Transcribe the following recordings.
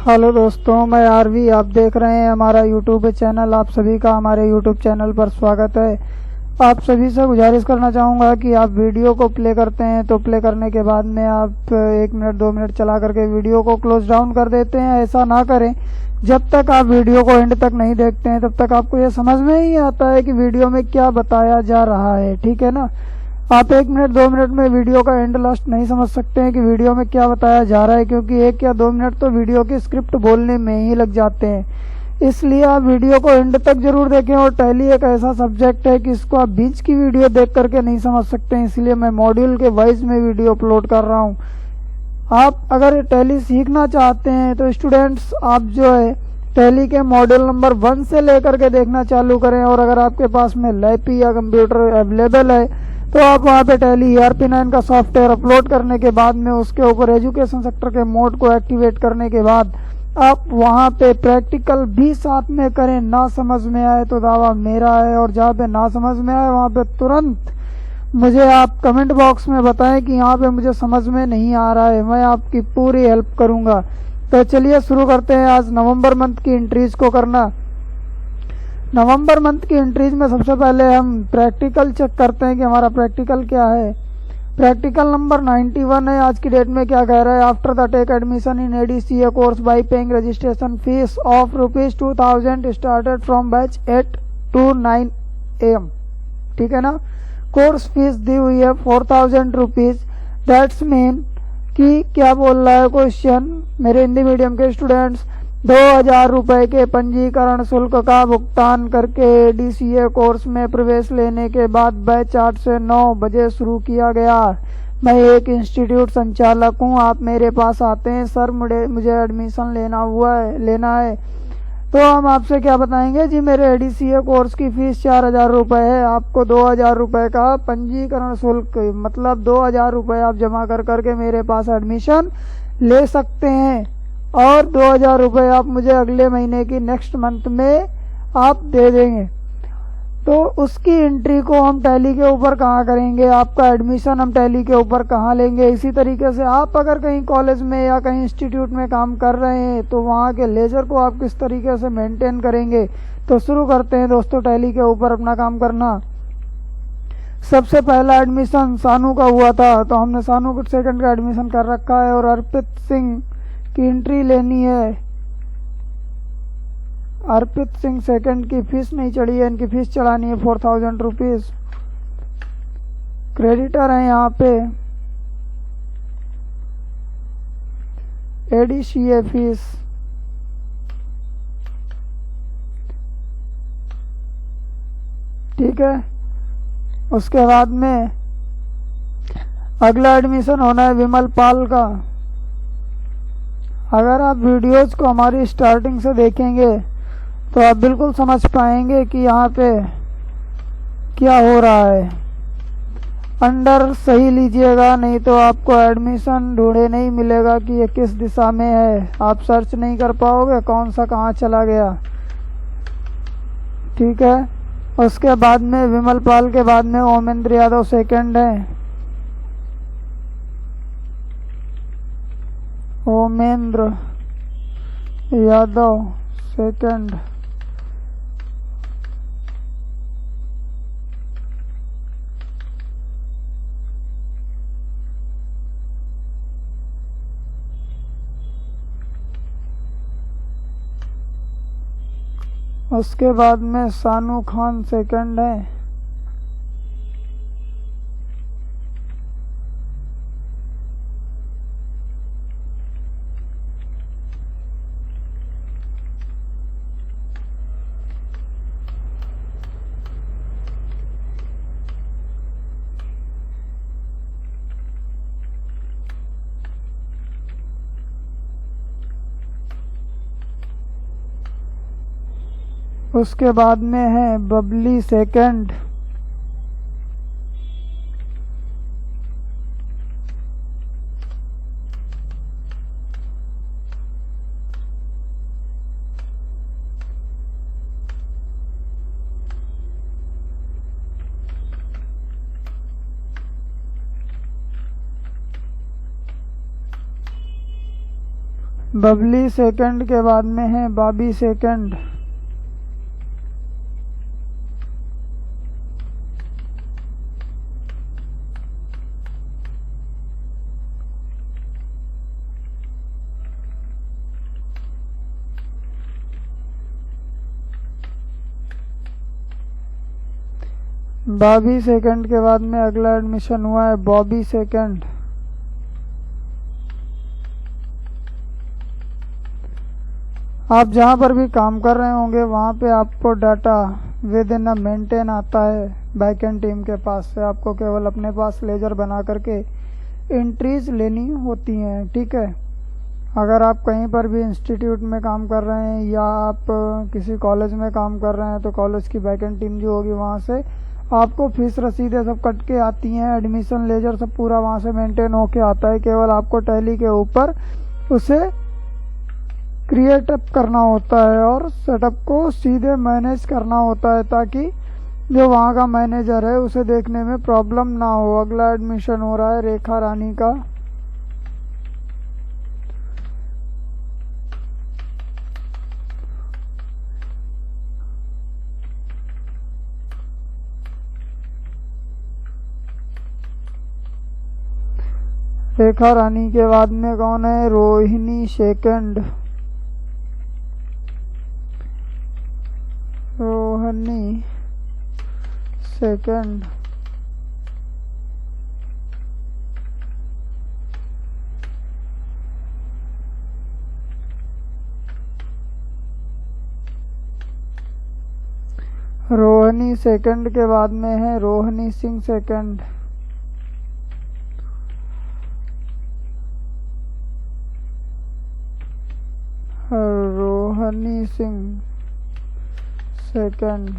Hello दोस्तों, मैं RV. आप देख रहे हैं हमारा यूट्यूब चैनल। आप सभी का हमारे यूट्यूब चैनल पर स्वागत है। आप सभी से गुजारिश करना चाहूँगा कि आप वीडियो को प्ले करते हैं तो प्ले करने के बाद में आप 1 मिनट 2 मिनट चला करके वीडियो को क्लोज डाउन कर देते हैं। ऐसा ना करें। जब तक आप वीडियो को एंड तक नहीं देखते हैं तब तक आपको ये समझ में ही आता है कि वीडियो में क्या बताया जा रहा है। ठीक है ना। आप 1 मिनट 2 मिनट में वीडियो का एंड लास्ट नहीं समझ सकते हैं कि वीडियो में क्या बताया जा रहा है, क्योंकि 1 या 2 मिनट तो वीडियो की स्क्रिप्ट बोलने में ही लग जाते हैं। इसलिए आप वीडियो को एंड तक जरूर देखें। और टैली एक ऐसा सब्जेक्ट है कि इसको आप बीच की वीडियो देख करके नहीं समझ सकते हैं, इसलिए मैं मॉड्यूल के वाइज में वीडियो अपलोड कर रहा हूँ। आप अगर टैली सीखना चाहते हैं तो स्टूडेंट्स आप जो है टैली के मॉड्यूल नंबर 1 से लेकर के देखना चालू करें। और अगर आपके पास में लैपी या कंप्यूटर अवेलेबल है तो आप वहाँ पे टैली ERP9 का सॉफ्टवेयर अपलोड करने के बाद में उसके ऊपर एजुकेशन सेक्टर के मोड को एक्टिवेट करने के बाद आप वहाँ पे प्रैक्टिकल भी साथ में करें। ना समझ में आए तो दावा मेरा है, और जहाँ पे ना समझ में आए वहाँ पे तुरंत मुझे आप कमेंट बॉक्स में बताएं कि यहाँ पे मुझे समझ में नहीं आ रहा है। मैं आपकी पूरी हेल्प करूँगा। तो चलिए शुरू करते हैं आज नवंबर मंथ की एंट्रीज को करना। नवंबर मंथ की एंट्रीज में सबसे पहले हम प्रैक्टिकल चेक करते हैं कि हमारा प्रैक्टिकल क्या है। प्रैक्टिकल नंबर 91 है। आज की डेट में क्या कह रहा है? After the take admission in ADCA course by paying registration fees of ₹2000 started from batch 8 to 9 AM। ठीक है ना। कोर्स फीस दी हुई है ₹4000। दैट्स मीन कि क्या बोल रहा है क्वेश्चन मेरे हिंदी मीडियम के स्टूडेंट्स, 2000 रुपये के पंजीकरण शुल्क का भुगतान करके ADCA कोर्स में प्रवेश लेने के बाद बैच 8 से 9 बजे शुरू किया गया। मैं एक इंस्टीट्यूट संचालक हूं। आप मेरे पास आते हैं, सर मुझे एडमिशन लेना है। तो हम आपसे क्या बताएंगे जी, मेरे ADCA कोर्स की फीस 4000 रुपये है। आपको 2000 रुपये का पंजीकरण शुल्क मतलब 2000 रुपये आप जमा कर करके मेरे पास एडमिशन ले सकते हैं, और 2000 रुपये आप मुझे अगले महीने की नेक्स्ट मंथ में आप दे देंगे। तो उसकी एंट्री को हम टैली के ऊपर कहाँ करेंगे? आपका एडमिशन हम टैली के ऊपर कहाँ लेंगे? इसी तरीके से आप अगर कहीं कॉलेज में या कहीं इंस्टीट्यूट में काम कर रहे हैं तो वहाँ के लेजर को आप किस तरीके से मेंटेन करेंगे। तो शुरू करते हैं दोस्तों टैली के ऊपर अपना काम करना। सबसे पहला एडमिशन सानू का हुआ था, तो हमने सानू को सेकंड का एडमिशन कर रखा है। और अर्पित सिंह की एंट्री लेनी है। अर्पित सिंह सेकंड की फीस नहीं चढ़ी है, इनकी फीस चढ़ानी है ₹4000। क्रेडिटर है यहाँ पे ADCA फीस। ठीक है। उसके बाद में अगला एडमिशन होना है विमल पाल का। अगर आप वीडियोज को हमारी स्टार्टिंग से देखेंगे तो आप बिल्कुल समझ पाएंगे कि यहाँ पे क्या हो रहा है। अंडर सही लीजिएगा, नहीं तो आपको एडमिशन ढूंढे नहीं मिलेगा कि ये किस दिशा में है। आप सर्च नहीं कर पाओगे कौन सा कहाँ चला गया। ठीक है। उसके बाद में विमल पाल के बाद में ओमेंद्र यादव सेकंड है। ओमेंद्र यादव सेकंड। उसके बाद में सानू खान सेकंड है। उसके बाद में है बबली सेकंड। बबली सेकंड के बाद में है बॉबी सेकंड। बॉबी सेकंड के बाद में अगला एडमिशन हुआ है बॉबी सेकंड। आप जहां पर भी काम कर रहे होंगे वहां पे आपको data with in a maintain आता है बैकएंड टीम के पास से। आपको केवल अपने पास लेजर बना करके एंट्रीज लेनी होती हैं, ठीक है। अगर आप कहीं पर भी इंस्टीट्यूट में काम कर रहे हैं या आप किसी कॉलेज में काम कर रहे हैं तो कॉलेज की बैकएंड टीम जो होगी वहां से आपको फीस रसीदें सब कट के आती हैं, एडमिशन लेजर सब पूरा वहां से मेंटेन होके आता है। केवल आपको टैली के ऊपर उसे क्रिएट अप करना होता है और सेटअप को सीधे मैनेज करना होता है ताकि जो वहाँ का मैनेजर है उसे देखने में प्रॉब्लम ना हो। अगला एडमिशन हो रहा है रेखा रानी का। रेखा रानी के बाद में कौन है? Rohini second. Rohini second. Rohini second के बाद में है रोहिणी सिंह सेकंड। रोहिणी सिंह सेकंड।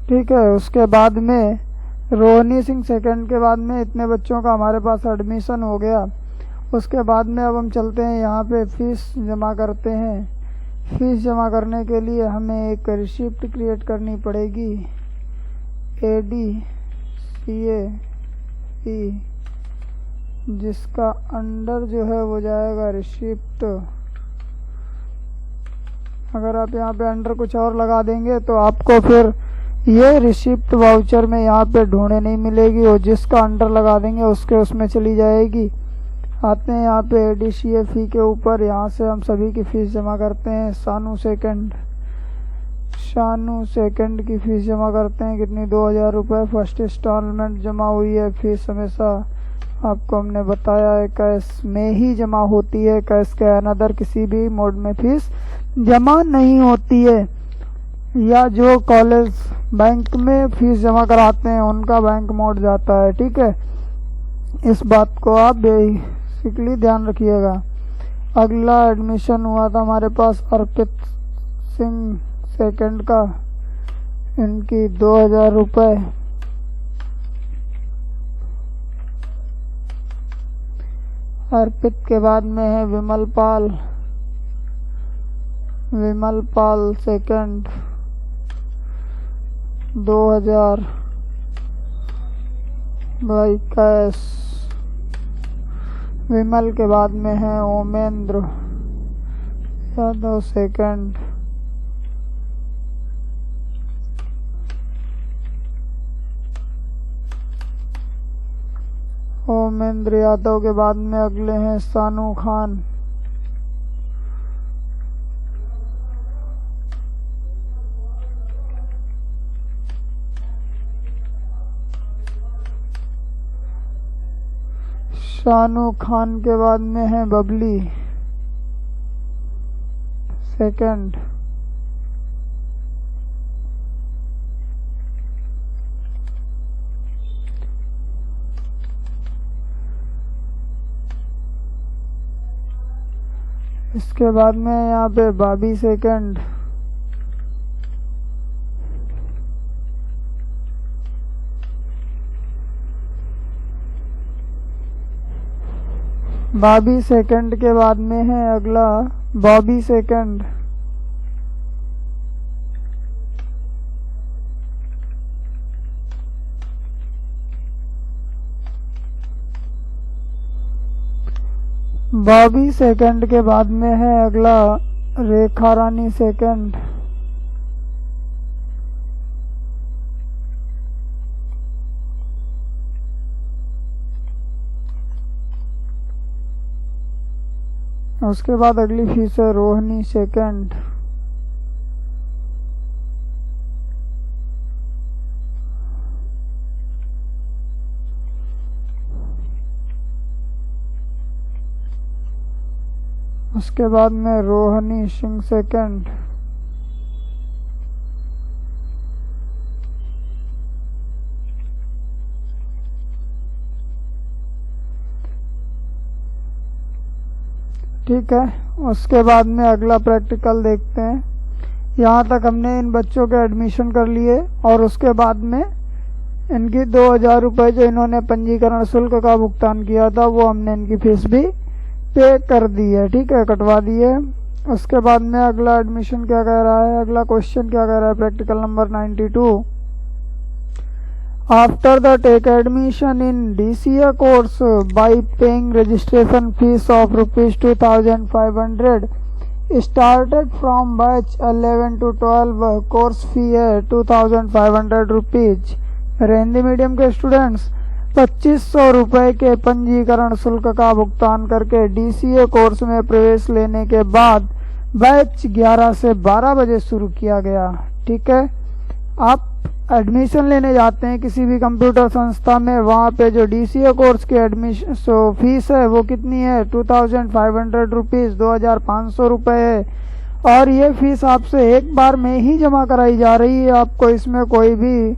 ठीक है, उसके बाद में रोहिणी सिंह सेकंड के बाद में इतने बच्चों का हमारे पास एडमिशन हो गया। उसके बाद में अब हम चलते हैं यहाँ पे फीस जमा करते हैं। फीस जमा करने के लिए हमें एक रिसिप्ट क्रिएट करनी पड़ेगी। ADCAP जिसका अंडर जो है वो जाएगा रिसिप्ट। अगर आप यहाँ पे अंडर कुछ और लगा देंगे तो आपको फिर ये रिसिप्ट वाउचर में यहाँ पे ढूंढे नहीं मिलेगी और जिसका अंडर लगा देंगे उसके उसमें चली जाएगी। आते हैं यहाँ पे ADCA फी के ऊपर। यहाँ से हम सभी की फीस जमा करते हैं। शानू सेकंड की फीस जमा करते हैं। कितनी? 2000 रुपये फर्स्ट इंस्टॉलमेंट जमा हुई है। फीस हमेशा आपको हमने बताया है कैश में ही जमा होती है। कैश के अनदर किसी भी मोड में फीस जमा नहीं होती है। या जो कॉलेज बैंक में फीस जमा कराते हैं उनका बैंक मोड जाता है, ठीक है। इस बात को आप बेसिकली ध्यान रखिएगा। अगला एडमिशन हुआ था हमारे पास अर्पित सिंह सेकंड का। इनकी 2000 रुपये। अर्पित के बाद में है विमल पाल सेकंड 2000 बाई कैश। विमल के बाद में है ओमेंद्र यादव सेकंड। ओमेंद्र यादव के बाद में अगले हैं शानू खान। शानू खान के बाद में है बबली सेकंड। इसके बाद में यहाँ पे बॉबी सेकंड। बॉबी सेकंड के बाद में है अगला बॉबी सेकंड। बॉबी सेकंड के बाद में है अगला रेखा रानी सेकंड। उसके बाद अगली फीस है रोहिणी सेकंड। उसके बाद में रोहिणी सिंह सेकंड। ठीक है, उसके बाद में अगला प्रैक्टिकल देखते हैं। यहाँ तक हमने इन बच्चों के एडमिशन कर लिए और उसके बाद में इनकी 2000 रुपये जो इन्होंने पंजीकरण शुल्क का भुगतान किया था वो हमने इनकी फीस भी पे कर दी है। ठीक है, कटवा दी है। उसके बाद में अगला एडमिशन क्या कह रहा है, अगला क्वेश्चन क्या कह रहा है, practical number 92। After the take admission in DCA course by paying registration fees of ₹2500 started from batch 11 to 12 course fee है ₹2500। मेरे हिंदी मीडियम के स्टूडेंट्स 2500 रुपये के पंजीकरण शुल्क का भुगतान करके DCA कोर्स में प्रवेश लेने के बाद बैच 11 से 12 बजे शुरू किया गया। ठीक है, आप एडमिशन लेने जाते हैं किसी भी कंप्यूटर संस्था में, वहाँ पे जो DCA कोर्स की एडमिशन फीस है वो कितनी है, ₹2500, 2500 रुपये है। और ये फीस आपसे एक बार में ही जमा कराई जा रही है। आपको इसमें कोई भी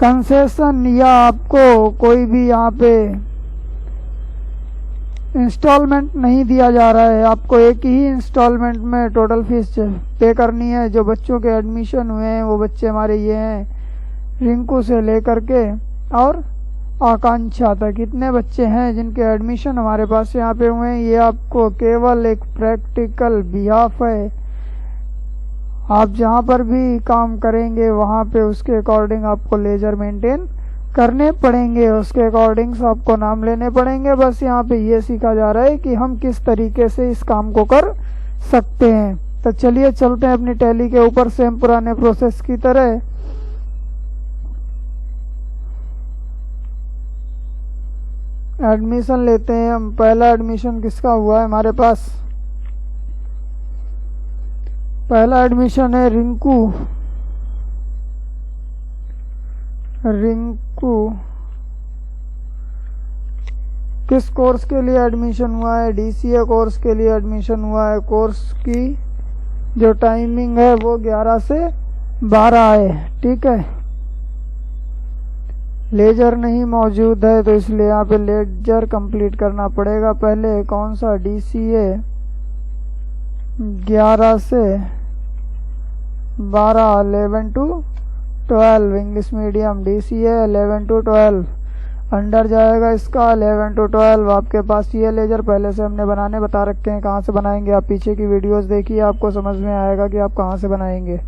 कंसेशन या आपको कोई भी यहाँ पे इंस्टॉलमेंट नहीं दिया जा रहा है। आपको एक ही इंस्टॉलमेंट में टोटल फीस पे करनी है। जो बच्चों के एडमिशन हुए हैं वो बच्चे हमारे ये हैं, रिंकू से लेकर के और आकांक्षा तक इतने बच्चे हैं जिनके एडमिशन हमारे पास यहाँ पे हुए हैं। ये आपको केवल एक प्रैक्टिकल बिहाफ है। आप जहाँ पर भी काम करेंगे वहाँ पे उसके अकॉर्डिंग आपको लेजर मेंटेन करने पड़ेंगे, उसके अकॉर्डिंग आपको नाम लेने पड़ेंगे। बस यहाँ पे ये सीखा जा रहा है कि हम किस तरीके से इस काम को कर सकते हैं। तो चलिए चलते हैं अपनी टैली के ऊपर सेम पुराने प्रोसेस की तरह। एडमिशन लेते हैं हम। पहला एडमिशन किसका हुआ है हमारे पास, पहला एडमिशन है रिंकू। रिंकू किस कोर्स के लिए एडमिशन हुआ है, DCA कोर्स के लिए एडमिशन हुआ है। कोर्स की जो टाइमिंग है वो 11 से 12 है। ठीक है, लेजर नहीं मौजूद है तो इसलिए यहाँ पे लेजर कंप्लीट करना पड़ेगा। पहले कौन सा, DCA 11 से 12, 11 to 12 English medium. DCA 11 to 12 under जाएगा इसका 11 to 12। आपके पास ये लेजर पहले से हमने बनाने बता रखे हैं, कहाँ से बनाएंगे आप पीछे की वीडियोस देखिए, आपको समझ में आएगा कि आप कहाँ से बनाएंगे।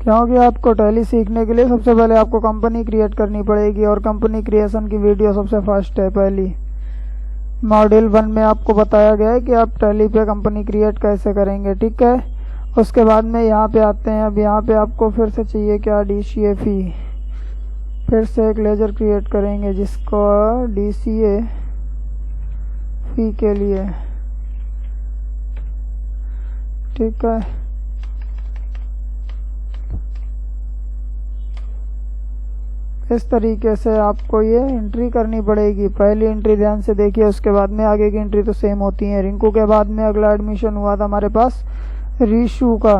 क्योंकि आपको टैली सीखने के लिए सबसे पहले आपको कंपनी क्रिएट करनी पड़ेगी और कंपनी क्रिएशन की वीडियो सबसे फर्स्ट है। पहली मॉड्यूल 1 में आपको बताया गया है कि आप टैली पे कंपनी क्रिएट कैसे करेंगे। ठीक है, उसके बाद में यहाँ पे आते हैं। अब यहाँ पे आपको फिर से चाहिए क्या, DCA फी। फिर से एक लेजर क्रिएट करेंगे जिसको DCA फी के लिए। ठीक है, इस तरीके से आपको ये एंट्री करनी पड़ेगी। पहली एंट्री ध्यान से देखिए, उसके बाद में आगे की एंट्री तो सेम होती है। रिंकू के बाद में अगला एडमिशन हुआ था हमारे पास रीशू का।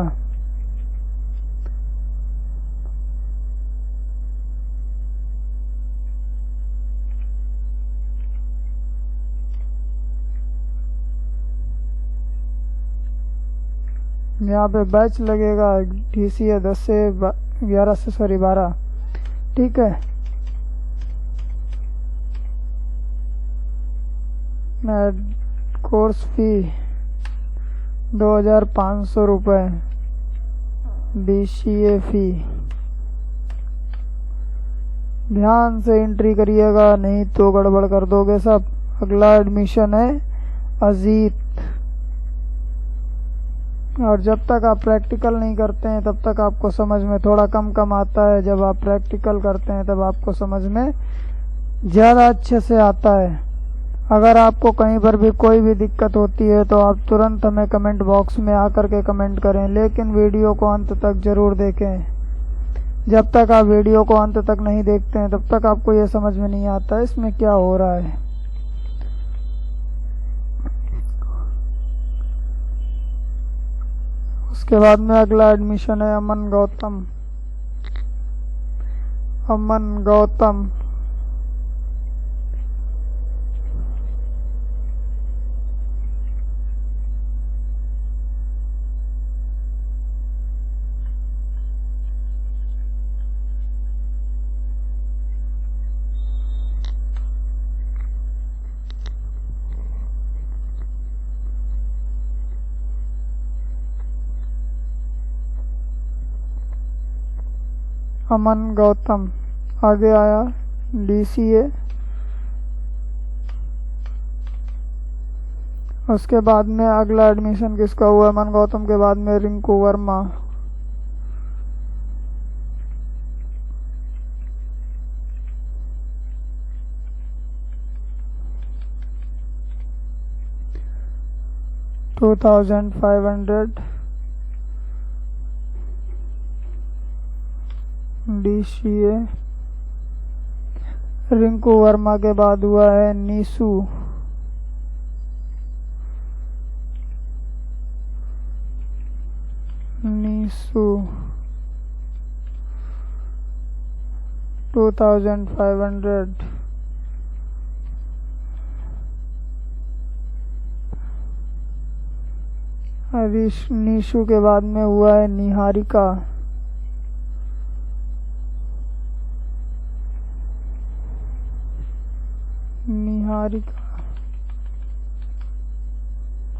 यहाँ पे बैच लगेगा DCA 10 से 11 से 12। ठीक है, कोर्स फी 2500 रुपये। DCA फी ध्यान से एंट्री करिएगा, नहीं तो गड़बड़ कर दोगे सब। अगला एडमिशन है अजीत। और जब तक आप प्रैक्टिकल नहीं करते हैं तब तक आपको समझ में थोड़ा कम कम आता है, जब आप प्रैक्टिकल करते हैं तब आपको समझ में ज़्यादा अच्छे से आता है। अगर आपको कहीं पर भी कोई भी दिक्कत होती है तो आप तुरंत हमें कमेंट बॉक्स में आकर के कमेंट करें, लेकिन वीडियो को अंत तक ज़रूर देखें। जब तक आप वीडियो को अंत तक नहीं देखते हैं तब तक आपको ये समझ में नहीं आता इसमें क्या हो रहा है। उसके बाद में अगला एडमिशन है अमन गौतम। अमन गौतम अमन गौतम आगे आया DCA। उसके बाद में अगला एडमिशन किसका हुआ? अमन गौतम के बाद में रिंकू वर्मा। $2500 DCA। रिंकू वर्मा के बाद हुआ है नीसू। नीसू 2500। नीशू के बाद में हुआ है निहारिका। निहारिका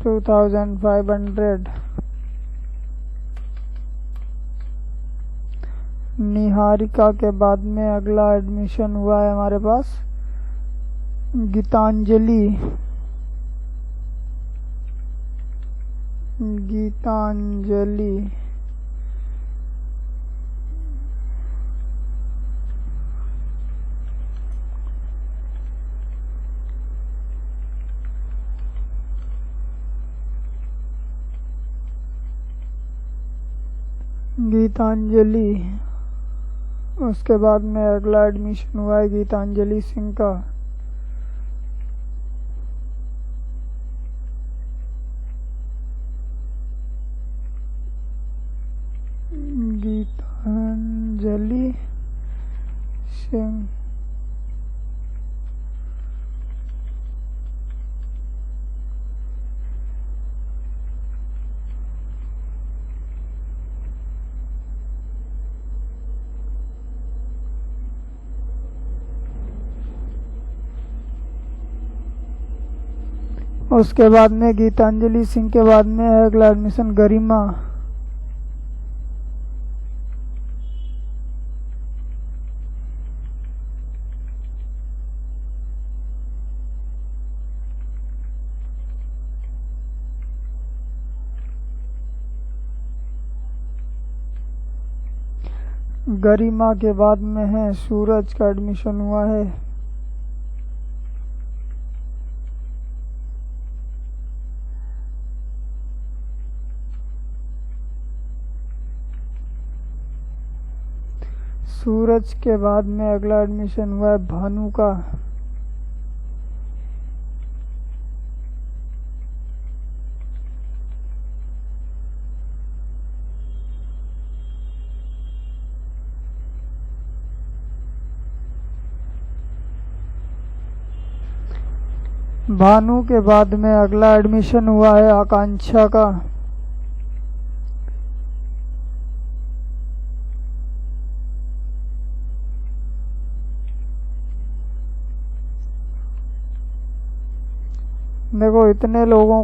2500। निहारिका के बाद में अगला एडमिशन हुआ है हमारे पास गीतांजलि। गीतांजलि उसके बाद में अगला एडमिशन हुआ है गीतांजलि सिंह का। गीतांजलि सिंह उसके बाद में गीतांजलि सिंह के बाद में है अगला एडमिशन गरिमा। गरिमा के बाद में है सूरज का एडमिशन हुआ है। सूरज के बाद में अगला एडमिशन हुआ है भानु का। भानु के बाद में अगला एडमिशन हुआ है आकांक्षा का। देखो इतने लोगों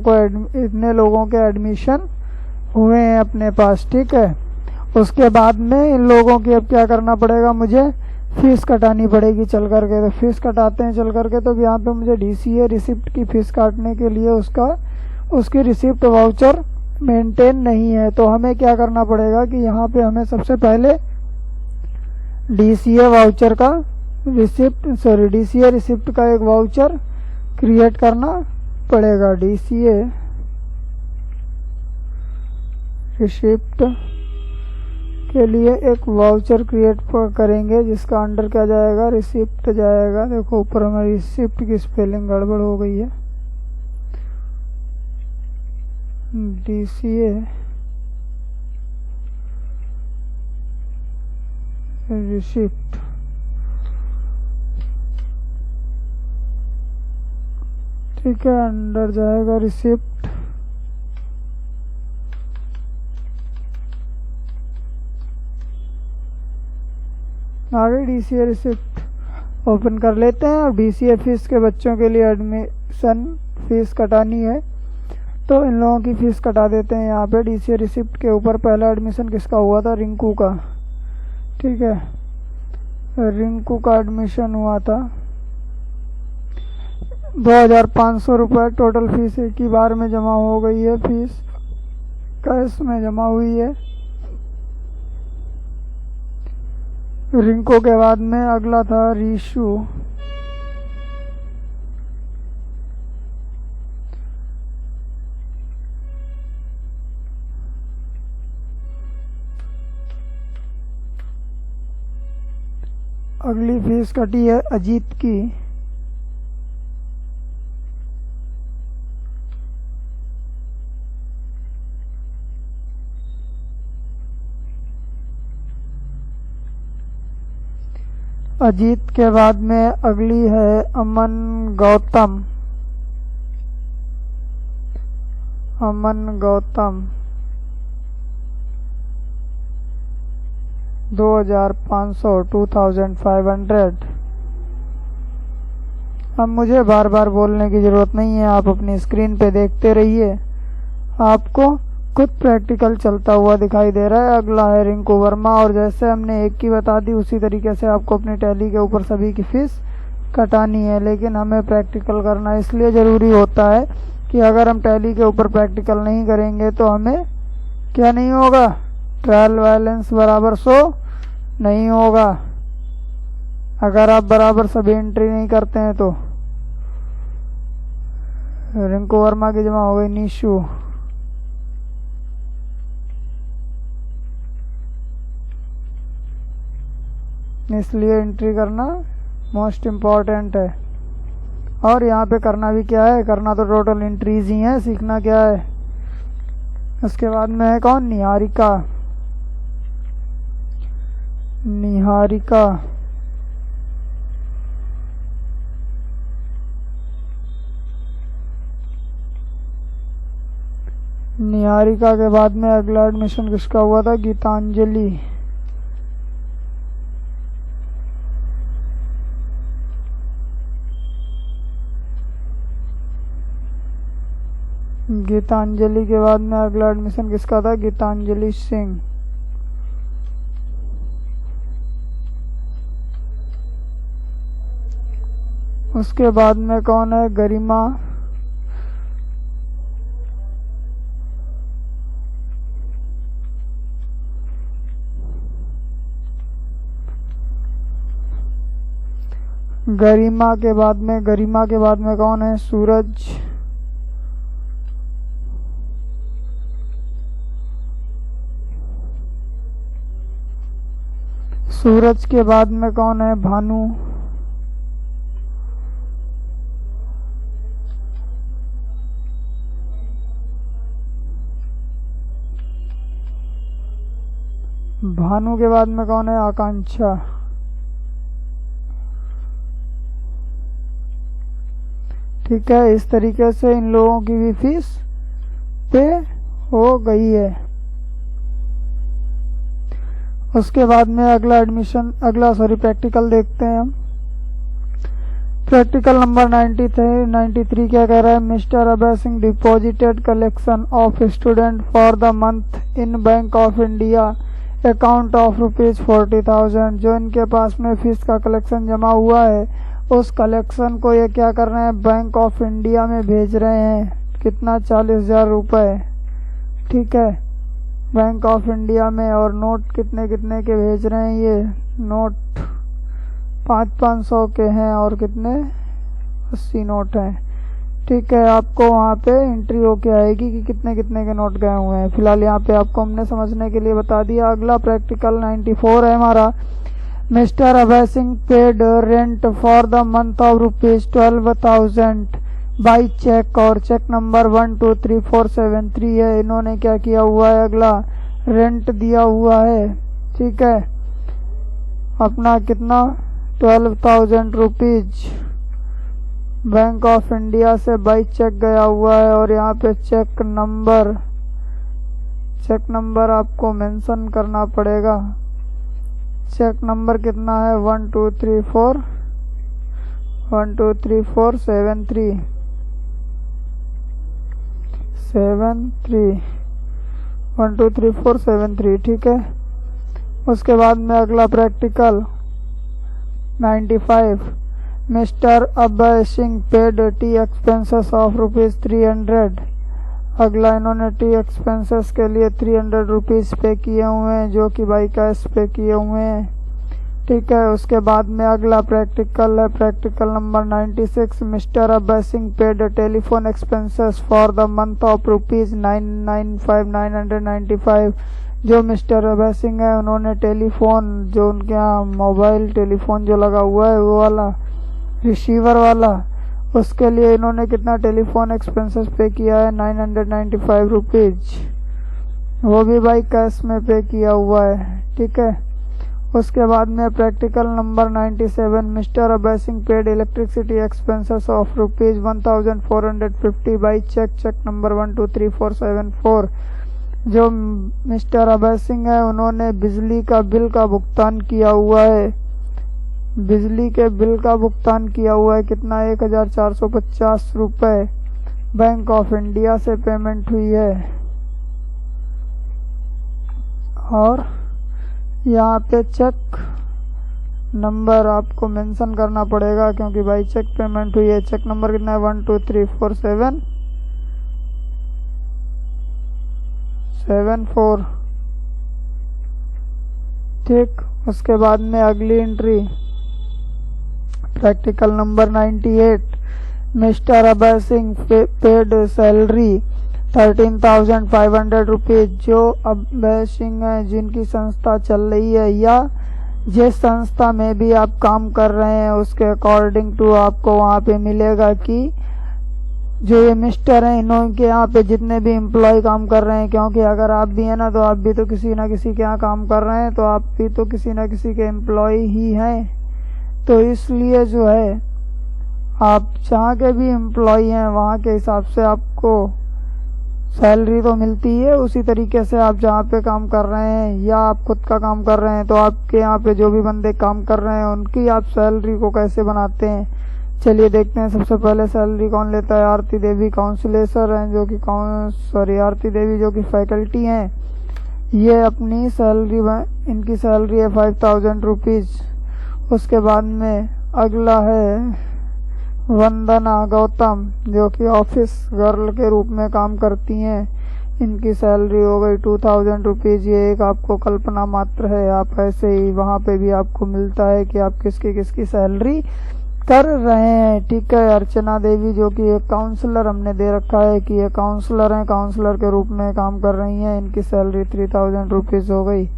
के एडमिशन हुए हैं अपने पास, ठीक है। उसके बाद में इन लोगों की अब क्या करना पड़ेगा, मुझे फीस कटानी पड़ेगी चल करके। तो फीस कटाते हैं चल करके। तो यहाँ पे मुझे DCA रिसिप्ट की फ़ीस काटने के लिए उसकी रिसिप्ट वाउचर मेंटेन नहीं है। तो हमें क्या करना पड़ेगा कि यहाँ पे हमें सबसे पहले DCA रिसिप्ट का एक वाउचर क्रिएट करना पड़ेगा। DCA रिसिप्ट के लिए एक वाउचर क्रिएट करेंगे जिसका अंडर क्या जाएगा, रिसिप्ट जाएगा। देखो ऊपर हमारी रिसिप्ट की स्पेलिंग गड़बड़ हो गई है। DCA रिसिप्ट, ठीक है, अंडर जाएगा रिसिप्ट। आगे DCA रिसिप्ट ओपन कर लेते हैं। और DCA फीस के बच्चों के लिए एडमिशन फीस कटानी है तो इन लोगों की फ़ीस कटा देते हैं। यहाँ पे DCA रिसिप्ट के ऊपर पहला एडमिशन किसका हुआ था, रिंकू का, ठीक है, रिंकू का एडमिशन हुआ था। 2500 रुपये टोटल फीस एक ही बार में जमा हो गई है। फीस कैश में जमा हुई है। रिंकू के बाद में अगला था रीशु। अगली फीस कटी है अजीत की। अजीत के बाद में अगली है अमन गौतम। 2500 अब मुझे बार बार बोलने की ज़रूरत नहीं है, आप अपनी स्क्रीन पे देखते रहिए, आपको खुद प्रैक्टिकल चलता हुआ दिखाई दे रहा है। अगला है रिंकू वर्मा। और जैसे हमने एक की बता दी उसी तरीके से आपको अपनी टैली के ऊपर सभी की फ़ीस कटानी है। लेकिन हमें प्रैक्टिकल करना इसलिए ज़रूरी होता है कि अगर हम टैली के ऊपर प्रैक्टिकल नहीं करेंगे तो हमें क्या नहीं होगा, ट्रायल बैलेंस बराबर 100 नहीं होगा। अगर आप बराबर सभी एंट्री नहीं करते हैं तो रिंकू वर्मा की जमा हो गई निशु। इसलिए एंट्री करना मोस्ट इम्पॉर्टेंट है। और यहाँ पे करना भी क्या है, करना तो टोटल एंट्रीज ही है, सीखना क्या है। उसके बाद में है कौन, निहारिका। निहारिका के बाद में अगला एडमिशन किसका हुआ था, गीतांजलि। गीतांजलि के बाद में अगला एडमिशन किसका था, गीतांजलि सिंह। उसके बाद में कौन है, गरिमा। गरिमा के बाद में कौन है, सूरज। सूरज के बाद में कौन है, भानु। भानु के बाद में कौन है, आकांक्षा। ठीक है, इस तरीके से इन लोगों की भी फीस पे हो गई है। उसके बाद में अगला प्रैक्टिकल देखते हैं हम। प्रैक्टिकल नंबर 93 क्या कह रहा है, mister Abhay Singh deposited collection of student for the month in bank of India account of ₹40,000। जो इनके पास में फीस का कलेक्शन जमा हुआ है उस कलेक्शन को ये क्या कर रहे हैं, बैंक ऑफ इंडिया में भेज रहे हैं। कितना, 40,000 रुपये। ठीक है, बैंक ऑफ इंडिया में। और नोट कितने कितने के भेज रहे हैं, ये नोट 500 के हैं और कितने, 80 नोट हैं। ठीक है, आपको वहाँ पे एंट्री होके आएगी कि कितने कितने के नोट गए हुए हैं। फिलहाल यहाँ पे आपको हमने समझने के लिए बता दिया। अगला प्रैक्टिकल 94 है हमारा। Mister Abhay Singh paid rent for the month of ₹12,000 by cheque, और चेक नंबर 123473 है। इन्होंने क्या किया हुआ है, अगला रेंट दिया हुआ है। ठीक है, अपना कितना, ₹12,000 बैंक ऑफ इंडिया से बाई चेक गया हुआ है। और यहाँ पे चेक नंबर आपको मेंशन करना पड़ेगा। चेक नंबर कितना है, 123473 123473। ठीक है, उसके बाद में अगला practical 95। Mister Abhay Singh paid T expenses of ₹300। अगला इन्होंने टी एक्सपेंसेस के लिए ₹300 पे किए हुए हैं, जो कि बाई कैश पे किए हुए हैं। ठीक है, उसके बाद में अगला प्रैक्टिकल है practical number 96। Mister Abhay Singh paid telephone expenses for the month of ₹995,995। जो मिस्टर अभय सिंह है उन्होंने टेलीफोन, जो उनके यहाँ मोबाइल टेलीफोन जो लगा हुआ है वो वाला रिसीवर वाला, उसके लिए इन्होंने कितना टेलीफोन एक्सपेंसेस पे किया है, ₹995। वो भी बाई कैश में पे किया हुआ है। ठीक है, उसके बाद में practical number 97। Mister Abhay Singh paid electricity expenses of ₹1,450 by cheque, cheque number 123474। जो मिस्टर अभय सिंह है उन्होंने बिजली का बिल का भुगतान किया हुआ है। बिजली के बिल का भुगतान किया हुआ है कितना, ₹1,450 बैंक ऑफ इंडिया से पेमेंट हुई है। और यहाँ पे चेक नंबर आपको मेंशन करना पड़ेगा क्योंकि बाई चेक पेमेंट हुई है। चेक नंबर कितना है, 123474। ठीक, उसके बाद में अगली entry practical number 98। Mister Abhay Singh paid salary ₹13,500। जो अभय सिंह है जिनकी संस्था चल रही है या जिस संस्था में भी आप काम कर रहे हैं उसके अकॉर्डिंग टू आपको वहाँ पे मिलेगा कि जो ये मिस्टर हैं इन्होंने यहाँ पे जितने भी एम्प्लॉय काम कर रहे हैं, क्योंकि अगर आप भी हैं ना तो आप भी तो किसी ना किसी के यहाँ काम कर रहे हैं, तो आप भी तो किसी ना किसी के एम्प्लॉय ही हैं। तो इसलिए जो है आप जहाँ के भी एम्प्लॉय हैं वहाँ के हिसाब से आपको सैलरी तो मिलती है। उसी तरीके से आप जहाँ पे काम कर रहे हैं या आप खुद का काम कर रहे हैं तो आपके यहाँ पे जो भी बंदे काम कर रहे हैं उनकी आप सैलरी को कैसे बनाते हैं, चलिए देखते हैं। सबसे पहले सैलरी कौन लेता है, आरती देवी काउंसलेसर हैं जो कि आरती देवी जो कि फैकल्टी हैं। ये अपनी सैलरी, इनकी सैलरी है ₹5,000। उसके बाद में अगला है वंदना गौतम जो कि ऑफिस गर्ल के रूप में काम करती हैं। इनकी सैलरी हो गई ₹2,000। ये एक आपको कल्पना मात्र है, आप ऐसे ही वहाँ पे भी आपको मिलता है कि आप किसकी किसकी सैलरी कर रहे हैं। ठीक है, अर्चना देवी जो कि एक काउंसलर हमने दे रखा है कि ये काउंसलर हैं, काउंसलर के रूप में काम कर रही हैं। इनकी सैलरी ₹3,000 हो गई।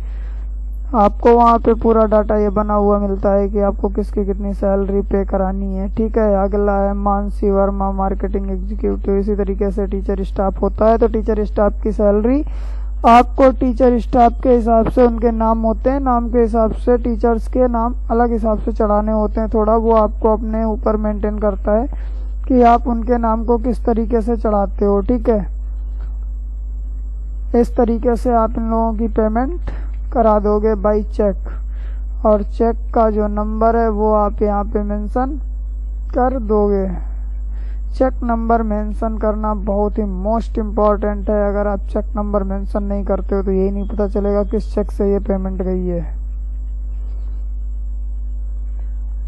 आपको वहाँ पे पूरा डाटा ये बना हुआ मिलता है कि आपको किसकी कितनी सैलरी पे करानी है। ठीक है, अगला है मानसी वर्मा मार्केटिंग एग्जीक्यूटिव। इसी तरीके से टीचर स्टाफ होता है, तो टीचर स्टाफ की सैलरी आपको टीचर स्टाफ के हिसाब से उनके नाम होते हैं, नाम के हिसाब से टीचर्स के नाम अलग हिसाब से चढ़ाने होते हैं। थोड़ा वो आपको अपने ऊपर मेंटेन करता है कि आप उनके नाम को किस तरीके से चढ़ाते हो। ठीक है, इस तरीके से आप इन लोगों की पेमेंट करा दोगे बाई चेक, और चेक का जो नंबर है वो आप यहाँ पे मेंशन कर दोगे। चेक नंबर मेंशन करना बहुत ही मोस्ट इम्पॉर्टेंट है। अगर आप चेक नंबर मेंशन नहीं करते हो तो यही नहीं पता चलेगा किस चेक से ये पेमेंट गई है।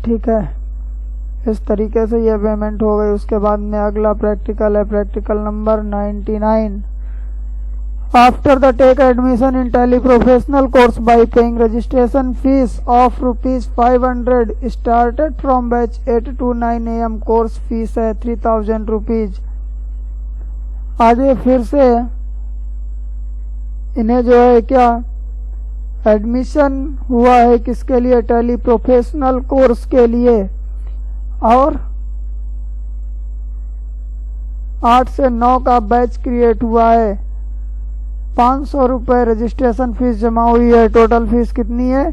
ठीक है, इस तरीके से ये पेमेंट हो गई। उसके बाद में अगला प्रैक्टिकल है, practical number 99। After the take admission in Tally professional course by paying registration fees of ₹500 started from batch 8 to 9 AM, course fees है ₹3000। आगे फिर से इन्हें जो है क्या एडमिशन हुआ है किसके लिए, टैली प्रोफेशनल कोर्स के लिए, और 8 से 9 का बैच क्रिएट हुआ है। 500 रुपये रजिस्ट्रेशन फीस जमा हुई है। टोटल फीस कितनी है,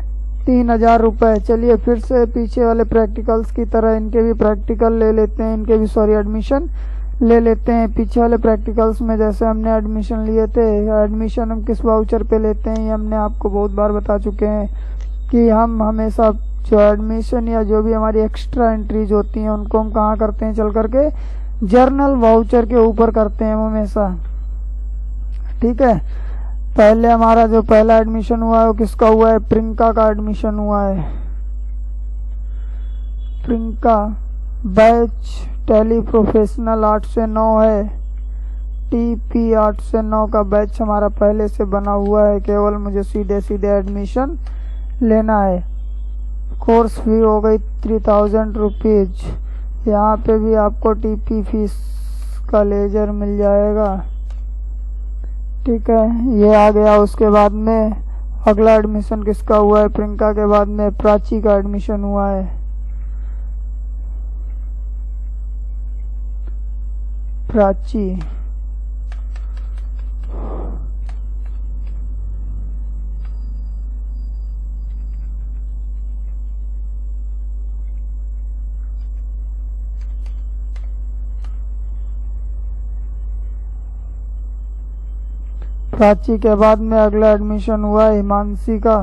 3000 रुपये। चलिए फिर से पीछे वाले प्रैक्टिकल्स की तरह इनके भी प्रैक्टिकल ले लेते हैं, इनके भी एडमिशन ले लेते हैं। पीछे वाले प्रैक्टिकल्स में जैसे हमने एडमिशन लिए थे, एडमिशन हम किस वाउचर पे लेते हैं ये हमने आपको बहुत बार बता चुके हैं कि हम हमेशा जो एडमिशन या जो भी हमारी एक्स्ट्रा एंट्रीज होती हैं उनको हम कहाँ करते हैं, चल करके जर्नल वाउचर के ऊपर करते हैं हमेशा। ठीक है, पहले हमारा जो पहला एडमिशन हुआ है वो किसका हुआ है, प्रियंका का एडमिशन हुआ है। प्रियंका बैच टैली प्रोफेशनल 8 से 9 है। टीपी 8 से 9 का बैच हमारा पहले से बना हुआ है, केवल मुझे सीधे सीधे एडमिशन लेना है। कोर्स फी हो गई 3000 रुपीज। यहाँ पे भी आपको टीपी फीस का लेजर मिल जाएगा। ठीक है, ये आ गया। उसके बाद में अगला एडमिशन किसका हुआ है, प्रियंका के बाद में प्राची का एडमिशन हुआ है। प्राची प्राची के बाद में अगला एडमिशन हुआ है हिमांशी का।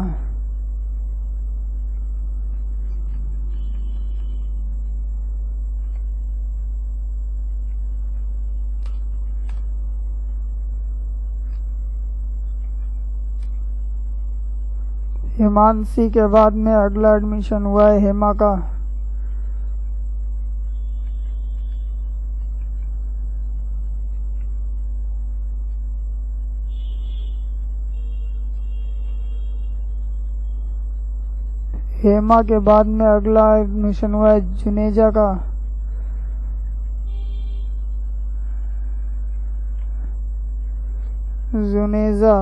हिमांशी के बाद में अगला एडमिशन हुआ है हेमा का। हेमा के बाद में अगला एडमिशन हुआ है जुनेजा का। जुनेजा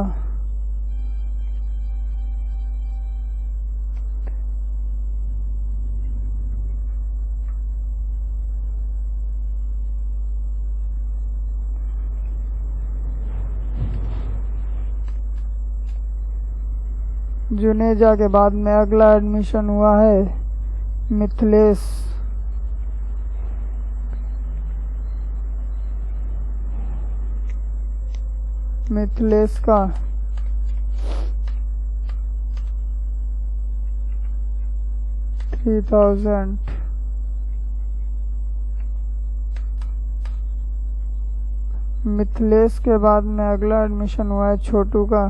जुनेजा के बाद में अगला एडमिशन हुआ है मिथिलेश। मिथिलेश का $3000। मिथिलेश के बाद में अगला एडमिशन हुआ है छोटू का।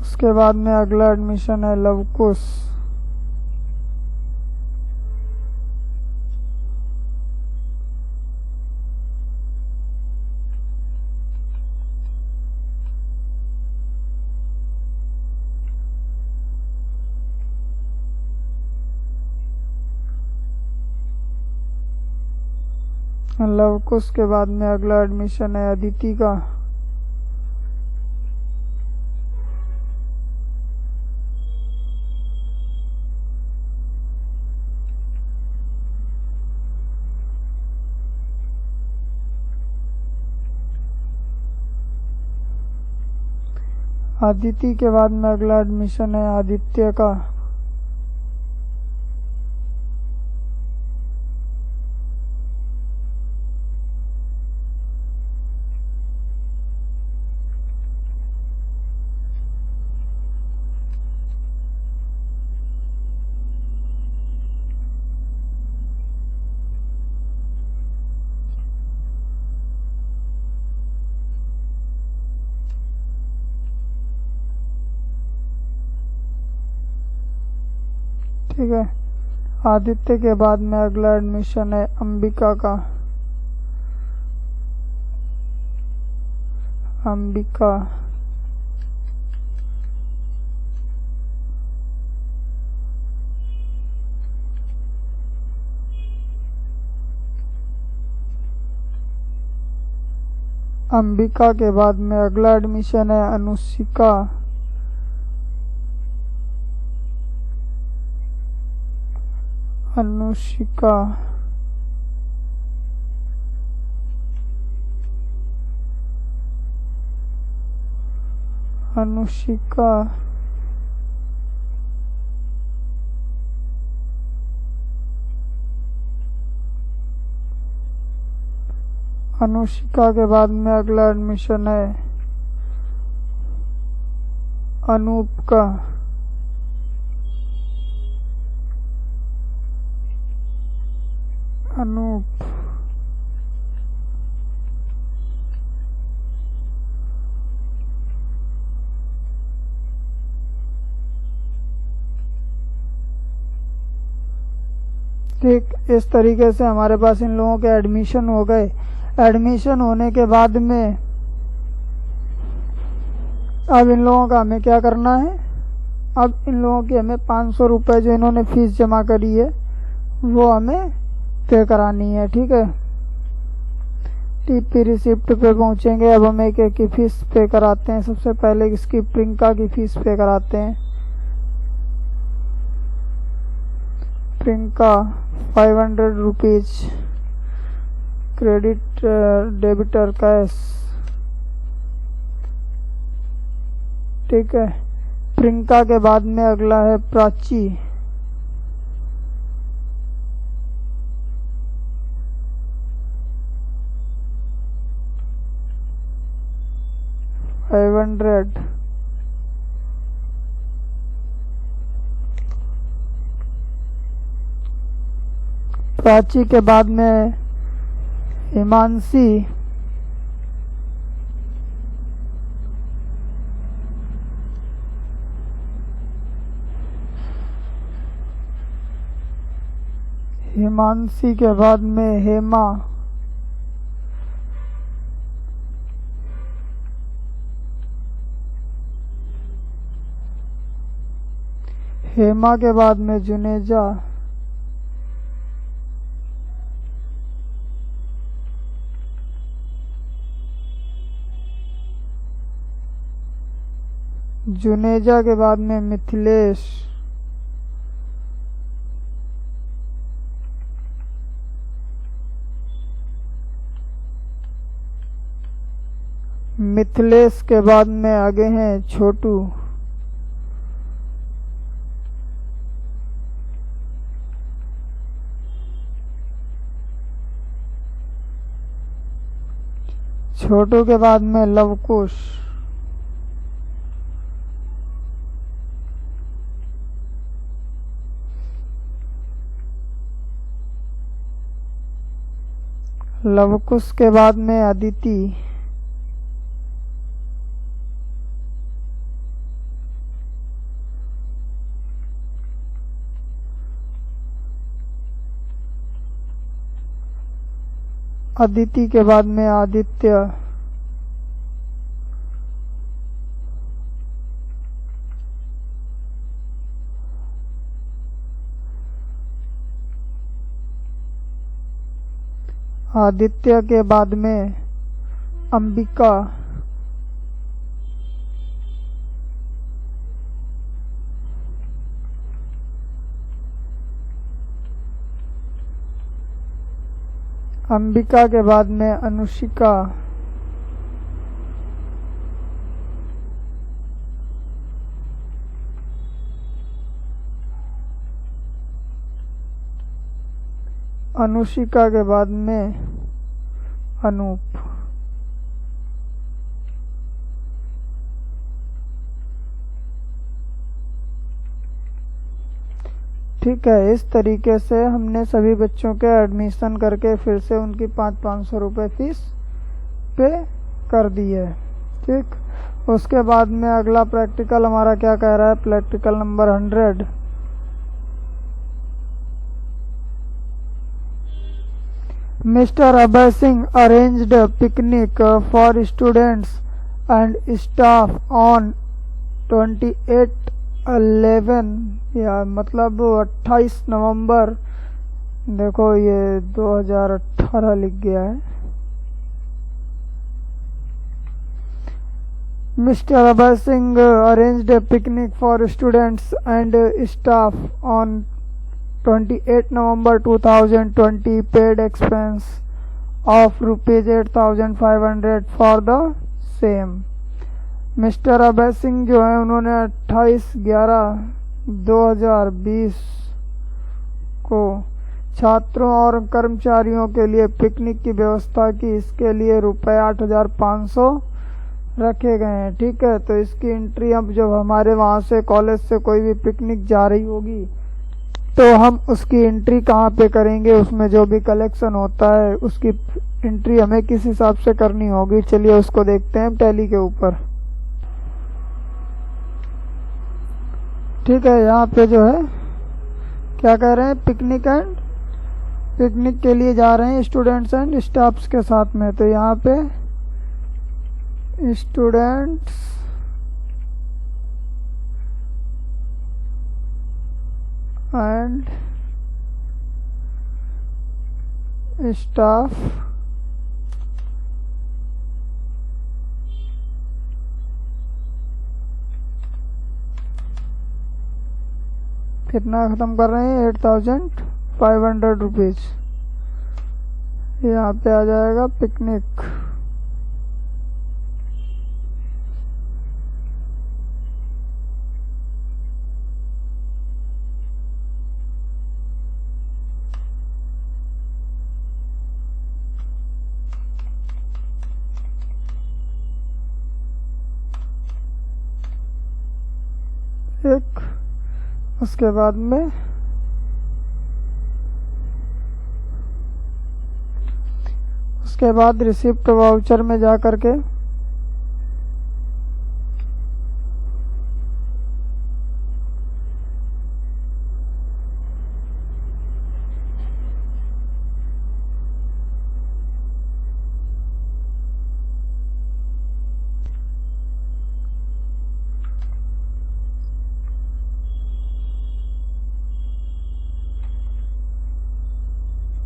उसके बाद में अगला एडमिशन है लवकुश। लवकुश के बाद में अगला एडमिशन है अदिति का। आदिति के बाद में अगला एडमिशन है आदित्य का। ठीक है। आदित्य के बाद में अगला एडमिशन है अंबिका का। अंबिका अंबिका के बाद में अगला एडमिशन है अनुशिका। अनुशिका अनुशिका अनुशिका के बाद में अगला एडमिशन है अनूप का। अनूप ठीक, इस तरीके से हमारे पास इन लोगों के एडमिशन हो गए। एडमिशन होने के बाद में अब इन लोगों का हमें क्या करना है, अब इन लोगों की हमें 500 रुपये जो इन्होंने फीस जमा करी है वो हमें पे करानी है। ठीक है, टीपी रिसिप्ट पे पहुंचेंगे। अब हम एक एक की फीस पे कराते हैं। सबसे पहले इसकी प्रियंका की फीस पे कराते हैं। Priyanka 500 rupees credit debtor cash. ठीक है, प्रियंका के बाद में अगला है प्राची। $500। प्राची के बाद में हिमांशी। हिमांशी के बाद में हेमा। हेमा के बाद में जुनेजा। जुनेजा के बाद में मिथिलेश। मिथिलेश के बाद में आगे हैं छोटू। छोटू के बाद में लवकुश। लवकुश के बाद में अदिति। अदिति के बाद में आदित्य। आदित्य के बाद में अंबिका। अंबिका के बाद में अनुशिका। अनुशिका के बाद में अनूप। ठीक है, इस तरीके से हमने सभी बच्चों के एडमिशन करके फिर से उनकी 500 रुपये फीस पे कर दी है। ठीक, उसके बाद में अगला प्रैक्टिकल हमारा क्या कह रहा है, practical number 100। Mr. Abhay Singh arranged a picnic for students and staff on 28/11 या मतलब 28 नवंबर, देखो ये 2018 लिख गया है। Mr. Abhay Singh arranged a picnic for students and staff on 28 November 2020, paid expense of rupees 8,500 for the same। Mister Abhay Singh जो है उन्होंने 28/11/2020 को छात्रों और कर्मचारियों के लिए पिकनिक की व्यवस्था की। इसके लिए रुपये 8,500 रखे गए हैं। ठीक है, तो इसकी एंट्री अब जब हमारे वहाँ से कॉलेज से कोई भी पिकनिक जा रही होगी तो हम उसकी एंट्री कहाँ पे करेंगे, उसमें जो भी कलेक्शन होता है उसकी एंट्री हमें किस हिसाब से करनी होगी। चलिए उसको देखते हैं टैली के ऊपर। ठीक है, यहाँ पे जो है क्या कह रहे हैं, पिकनिक के लिए जा रहे हैं स्टूडेंट्स एंड स्टाफ्स के साथ में। तो यहाँ पे स्टूडेंट्स एंड स्टाफ कितना ख़त्म कर रहे हैं, 8,500 रुपीज़। यहाँ पे आ जाएगा पिकनिक। एक उसके बाद में उसके बाद रिसिप्ट वाउचर में जा कर के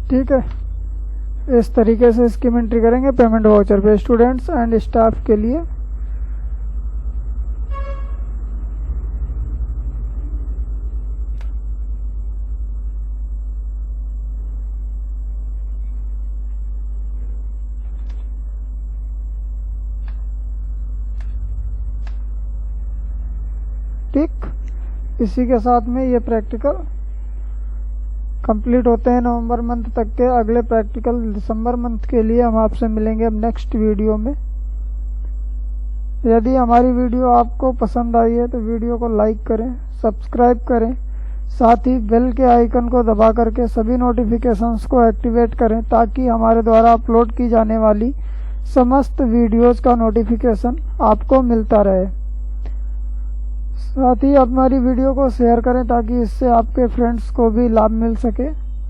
ठीक है, इस तरीके से इसकी एंट्री करेंगे पेमेंट वाउचर पे स्टूडेंट्स एंड स्टाफ के लिए। ठीक, इसी के साथ में ये प्रैक्टिकल कंप्लीट होते हैं नवंबर मंथ तक के। अगले प्रैक्टिकल दिसंबर मंथ के लिए हम आपसे मिलेंगे अब नेक्स्ट वीडियो में। यदि हमारी वीडियो आपको पसंद आई है तो वीडियो को लाइक करें, सब्सक्राइब करें, साथ ही बेल के आइकन को दबा करके सभी नोटिफिकेशंस को एक्टिवेट करें ताकि हमारे द्वारा अपलोड की जाने वाली समस्त वीडियोज़ का नोटिफिकेशन आपको मिलता रहे। साथ ही हमारी वीडियो को शेयर करें ताकि इससे आपके फ्रेंड्स को भी लाभ मिल सके।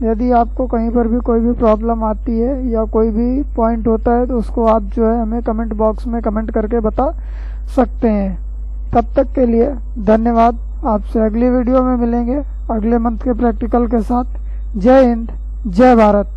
यदि आपको कहीं पर भी कोई भी प्रॉब्लम आती है या कोई भी पॉइंट होता है तो उसको आप जो है हमें कमेंट बॉक्स में कमेंट करके बता सकते हैं। तब तक के लिए धन्यवाद। आपसे अगली वीडियो में मिलेंगे अगले मंथ के प्रैक्टिकल के साथ। जय हिंद, जय भारत।